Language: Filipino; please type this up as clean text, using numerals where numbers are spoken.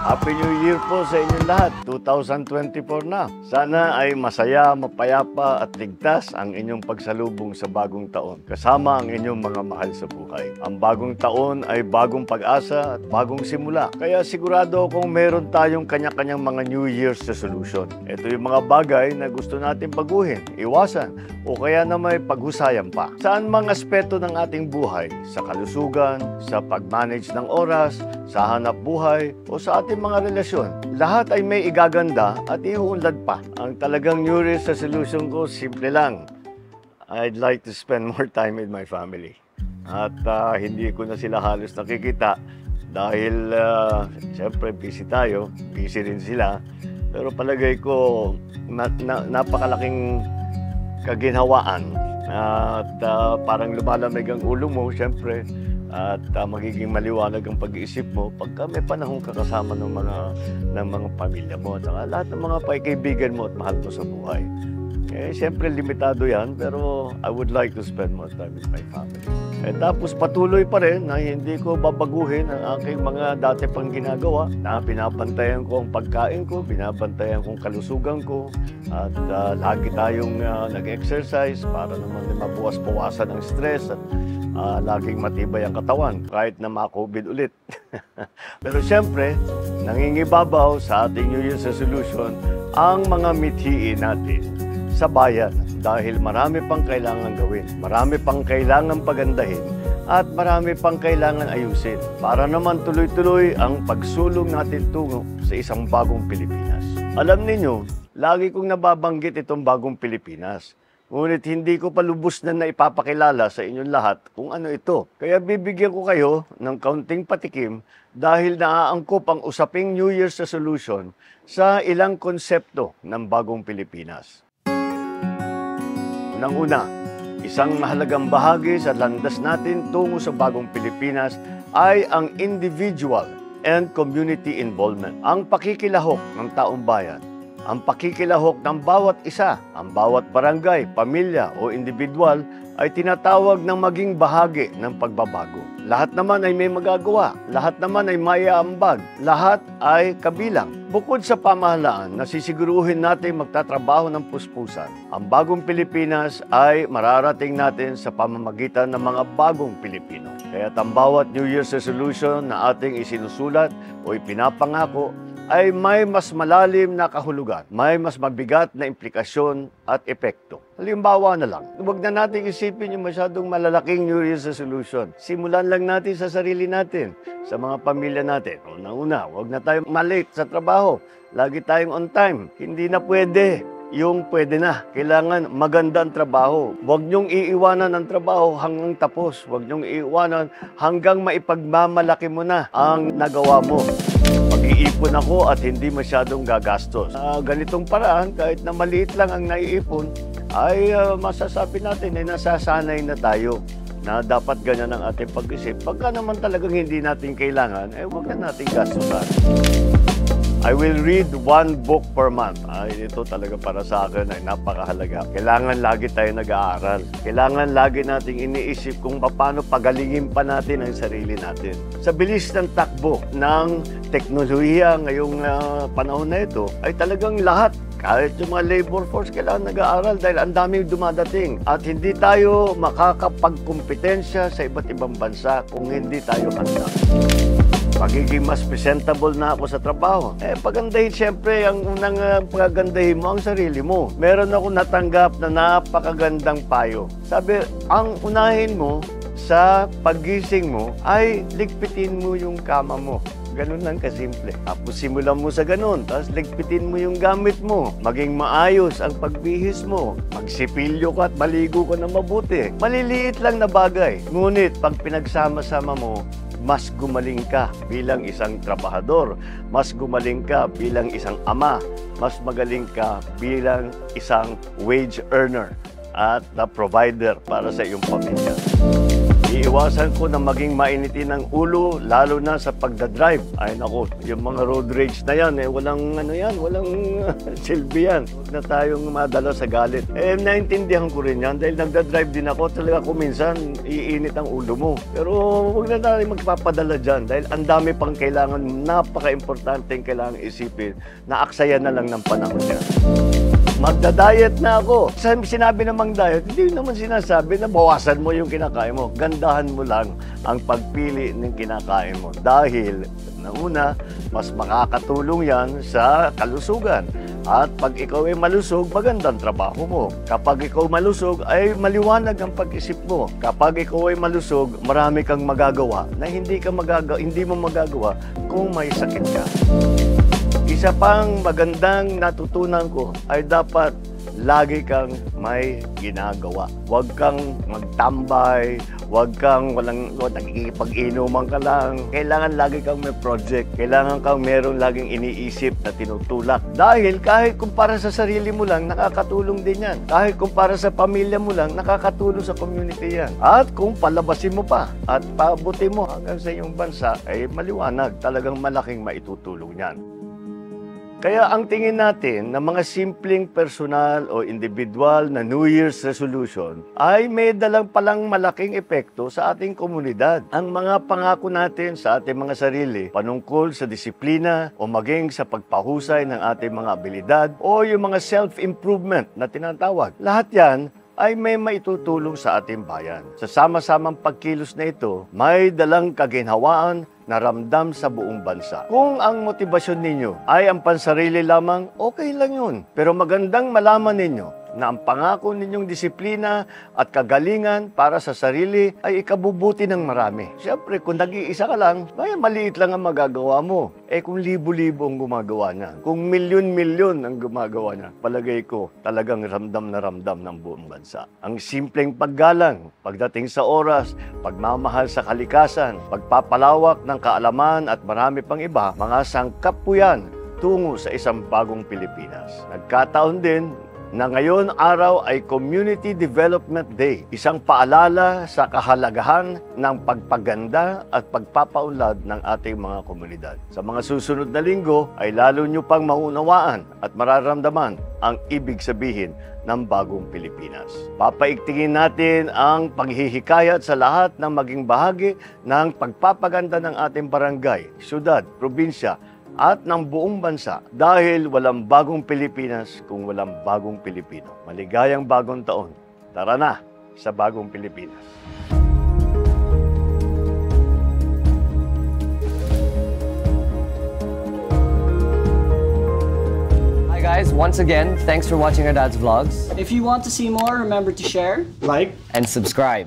Happy New Year po sa inyong lahat. 2024 na. Sana ay masaya, mapayapa at ligtas ang inyong pagsalubong sa bagong taon. Kasama ang inyong mga mahal sa buhay. Ang bagong taon ay bagong pag-asa at bagong simula. Kaya sigurado akong meron tayong kanya-kanyang mga New Year's resolution. Ito yung mga bagay na gusto natin baguhin, iwasan, o kaya na may paghusayan pa. Saan mang aspeto ng ating buhay, sa kalusugan, sa pag-manage ng oras, sa hanap buhay, o sa ating mga relasyon. Lahat ay may igaganda at iuunlad pa. Ang talagang New Year's resolution ko, simple lang. I'd like to spend more time with my family. At hindi ko na sila halos nakikita dahil siyempre busy tayo, busy rin sila. Pero palagay ko napakalaking kaginhawaan at parang lumalamig ang ulo mo, siyempre. At magiging maliwanag ang pag-iisip mo pagka may panahong kakasama ng mga pamilya mo at lahat ng mga kaibigan mo at mahal mo sa buhay. Siyempre limitado yan, pero I would like to spend more time with my family. Tapos patuloy pa rin na hindi ko babaguhin ang aking mga dati pang ginagawa na pinabantayan ko ang pagkain ko, binabantayan ko ang kalusugan ko at lagi tayong nag-exercise para naman mabawas-bawasan ang stress at laging matibay ang katawan kahit na ma-COVID ulit. Pero siyempre, nangingibabaw sa ating New Year's resolution ang mga mithiin natin sa bayan dahil marami pang kailangan gawin, marami pang kailangan pagandahin at marami pang kailangan ayusin para naman tuloy-tuloy ang pagsulong natin tungo sa isang bagong Pilipinas. Alam ninyo, lagi kong nababanggit itong bagong Pilipinas. Ngunit hindi ko pa lubos na naipapakilala sa inyong lahat kung ano ito. Kaya bibigyan ko kayo ng kaunting patikim dahil naaangkop ang usaping New Year's resolution sa ilang konsepto ng bagong Pilipinas. Unang-una, isang mahalagang bahagi sa landas natin tungo sa bagong Pilipinas ay ang individual and community involvement, ang pakikilahok ng taong bayan. Ang pakikilahok ng bawat isa, ang bawat barangay, pamilya o individual ay tinatawag ng maging bahagi ng pagbabago. Lahat naman ay may magagawa, lahat naman ay maiaambag, lahat ay kabilang. Bukod sa pamahalaan, nasisiguruhin natin magtatrabaho ng puspusan. Ang bagong Pilipinas ay mararating natin sa pamamagitan ng mga bagong Pilipino. Kaya't ang bawat New Year's resolution na ating isinusulat o ipinapangako ay may mas malalim na kahulugan, may mas mabigat na implikasyon at epekto. Halimbawa na lang, huwag na natin isipin yung masyadong malalaking New Year's resolution. Simulan lang natin sa sarili natin, sa mga pamilya natin. Una-una, huwag na tayong malate sa trabaho. Lagi tayong on time. Hindi na pwede yung pwede na. Kailangan maganda ang trabaho. Huwag niyong iiwanan ang trabaho hanggang tapos. Huwag niyong iiwanan hanggang maipagmamalaki mo na ang nagawa mo. Mag-iipon ako at hindi masyadong gagastos. Ganitong paraan, kahit na maliit lang ang naiipon, ay masasabi natin ay nasasanay na tayo na dapat ganyan ang ating pag-isip. Pagka naman talagang hindi natin kailangan, huwag na natin gastusan. I will read one book per month. Ito talaga para sa akin ay napakahalaga. Kailangan lagi tayo nag-aaral. Kailangan lagi nating iniisip kung paano pagalingin pa natin ang sarili natin. Sa bilis ng takbo ng teknolohiya ngayong panahon na ito, ay talagang lahat, kahit yung mga labor force, kailangan nag-aaral dahil ang daming dumadating. At hindi tayo makakapagkumpetensya sa iba't ibang bansa kung hindi tayo handa. Magiging mas presentable na ako sa trabaho. Pagandahin siyempre, ang unang pagagandahin mo ang sarili mo. Meron ako natanggap na napakagandang payo. Sabi, ang unahin mo sa paggising mo ay ligpitin mo yung kama mo. Ganun lang kasimple. Tapos simulan mo sa ganun, tapos ligpitin mo yung gamit mo. Maging maayos ang pagbihis mo. Magsipilyo ka at maligo ka na mabuti. Maliliit lang na bagay. Ngunit pag pinagsama-sama mo, mas gumaling ka bilang isang trabahador, mas gumaling ka bilang isang ama, mas magaling ka bilang isang wage earner at na provider para sa iyong pamilya. Iiwasan ko na maging mainitin ng ulo, lalo na sa pagdadrive. Ay nako, yung mga road rage na yan, walang walang silbi yan. Huwag na tayong madala sa galit. Naintindihan ko rin yan dahil nagdadrive din ako. Talaga kung minsan, iinit ang ulo mo. Pero huwag na tayo magpapadala dyan dahil ang dami pang kailangan, napaka-importante yung kailangan isipin na aksaya na lang ng panahon niya. Magda-diet na ako. Sinabi namang diet, hindi naman sinasabi na bawasan mo yung kinakain mo. Gandahan mo lang ang pagpili ng kinakain mo. Dahil, una, mas makakatulong yan sa kalusugan. At pag ikaw ay malusog, magandang trabaho mo. Kapag ikaw malusog, ay maliwanag ang pag-isip mo. Kapag ikaw ay malusog, marami kang magagawa na hindi mo magagawa kung may sakit ka. Isa pang magandang natutunan ko ay dapat lagi kang may ginagawa. Huwag kang magtambay, huwag kang nagkikipag-inuman ka lang. Kailangan lagi kang may project. Kailangan kang meron laging iniisip na tinutulak. Dahil kahit kung para sa sarili mo lang, nakakatulong din yan. Kahit kung para sa pamilya mo lang, nakakatulong sa community yan. At kung palabasin mo pa at pabuti mo hanggang sa iyong bansa, ay maliwanag. Talagang malaking maitutulong yan. Kaya ang tingin natin na mga simpleng personal o individual na New Year's resolution ay may dalang palang malaking epekto sa ating komunidad. Ang mga pangako natin sa ating mga sarili panungkol sa disiplina o maging sa pagpahusay ng ating mga abilidad o yung mga self-improvement na tinatawag. Lahat yan ay may maitutulong sa ating bayan. Sa sama-samang pagkilos na ito, may dalang kaginhawaan na ramdam sa buong bansa. Kung ang motibasyon ninyo ay ang pansarili lamang, okay lang yun. Pero magandang malaman ninyo na ang pangako ninyong disiplina at kagalingan para sa sarili ay ikabubuti ng marami. Siyempre, kung nag-iisa ka lang, maliit lang ang magagawa mo. Kung libo-libo ang gumagawa niya, kung milyon-milyon ang gumagawa niya, palagay ko talagang ramdam na ramdam ng buong bansa. Ang simpleng paggalang, pagdating sa oras, pagmamahal sa kalikasan, pagpapalawak ng kaalaman at marami pang iba, mga sangkap po yan tungo sa isang bagong Pilipinas. Nagkataon din na ngayon araw ay Community Development Day, isang paalala sa kahalagahan ng pagpaganda at pagpapaunlad ng ating mga komunidad. Sa mga susunod na linggo ay lalo nyo pang maunawaan at mararamdaman ang ibig sabihin ng bagong Pilipinas. Papaigtingin natin ang paghihikayat sa lahat ng maging bahagi ng pagpapaganda ng ating barangay, syudad, probinsya, at ng buong bansa dahil walang bagong Pilipinas kung walang bagong Pilipino. Maligayang bagong taon. Tara na sa bagong Pilipinas. Hi guys, once again, thanks for watching our dad's vlogs. If you want to see more, remember to share, like, and subscribe.